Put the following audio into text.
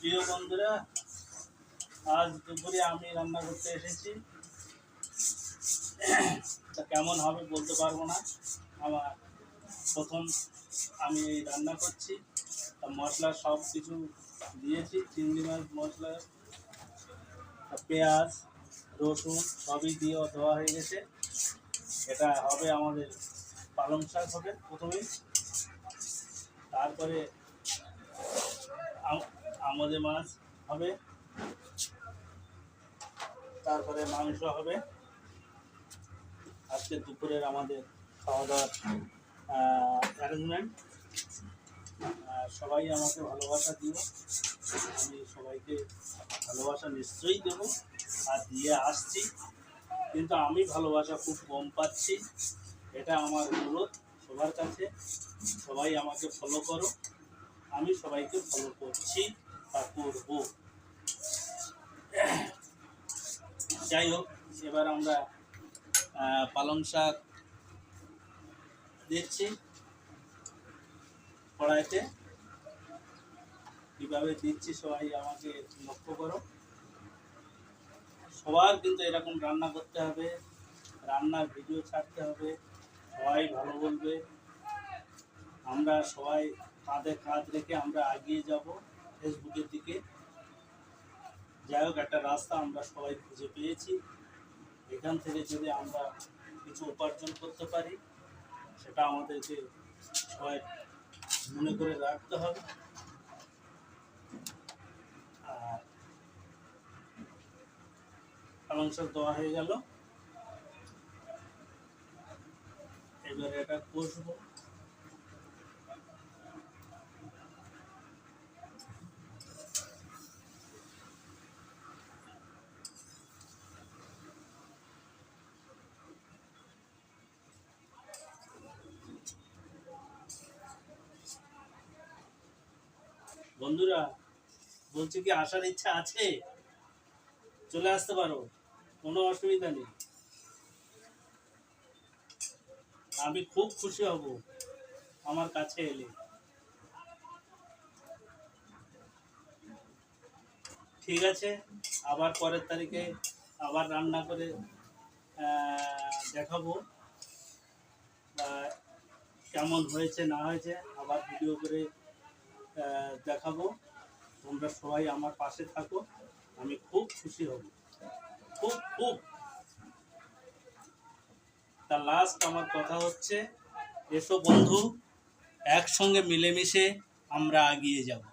প্রিয় বন্ধুরা, আজ দুপুরে আমি রান্না করতে এসেছি। তা কেমন হবে বলতে পারবো না। আমার প্রথম আমি এই রান্না করছি। তা মশলা সব কিছু দিয়েছি, চিংড়ি মাছ মশলা, পেঁয়াজ, রসুন সবই দিয়ে ধোয়া হয়ে গেছে। এটা হবে আমাদের পালং শাক হবে প্রথমেই, তারপরে আমাদের মাছ হবে, তারপরে মাংস হবে। আজকে দুপুরের আমাদের খাওয়া দাওয়ার অ্যারেঞ্জমেন্ট। সবাই আমাকে ভালোবাসা দিও, আমি সবাইকে ভালোবাসা নিশ্চয়ই দেব আর দিয়ে আসছি, কিন্তু আমি ভালোবাসা খুব কম পাচ্ছি। এটা আমার অনুরোধ সবার কাছে, সবাই আমাকে ফলো করো। আমি সবাইকে ফলো করছি বা করব। যাই হোক, এবার আমরা পালং শাক দিচ্ছি কড়াইতে। কীভাবে দিচ্ছি সবাই আমাকে লক্ষ্য করো। সবার কিন্তু এরকম রান্না করতে হবে, রান্নার ভিডিও ছাড়তে হবে, সবাই ভালো বলবে। আমরা সবাই কাঁধে কাঁধ রেখে আমরা এগিয়ে যাব ফেসবুকের দিকে। যাই হোক, একটা রাস্তা আমরা সবাই খুঁজে পেয়েছি। এখান থেকে যদি আমরা কিছু উপার্জন করতে পারি, সেটা আমাদেরকে সবাই মনে করে রাখতে হবে। আর পালং শাক দেওয়া হয়ে গেল, এবারে এটা কষবো। বন্ধুরা, বলছি কি আসার ইচ্ছা আছে? চলে আসতে পারো, কোনো অসুবিধা নেই। আমি খুব খুশি হব আমার কাছে এলে। ঠিক আছে, আবার পরের তারিখে আবার রান্না করে দেখাবো, কেমন হয়েছে না হয়েছে আবার ভিডিও করে দেখাবো। তোমরা সবাই আমার পাশে থাকো, আমি খুব খুশি হব, খুব খুব। তা লাস্ট আমার কথা হচ্ছে, এসো বন্ধু, একসঙ্গে মিলেমিশে আমরা এগিয়ে যাব।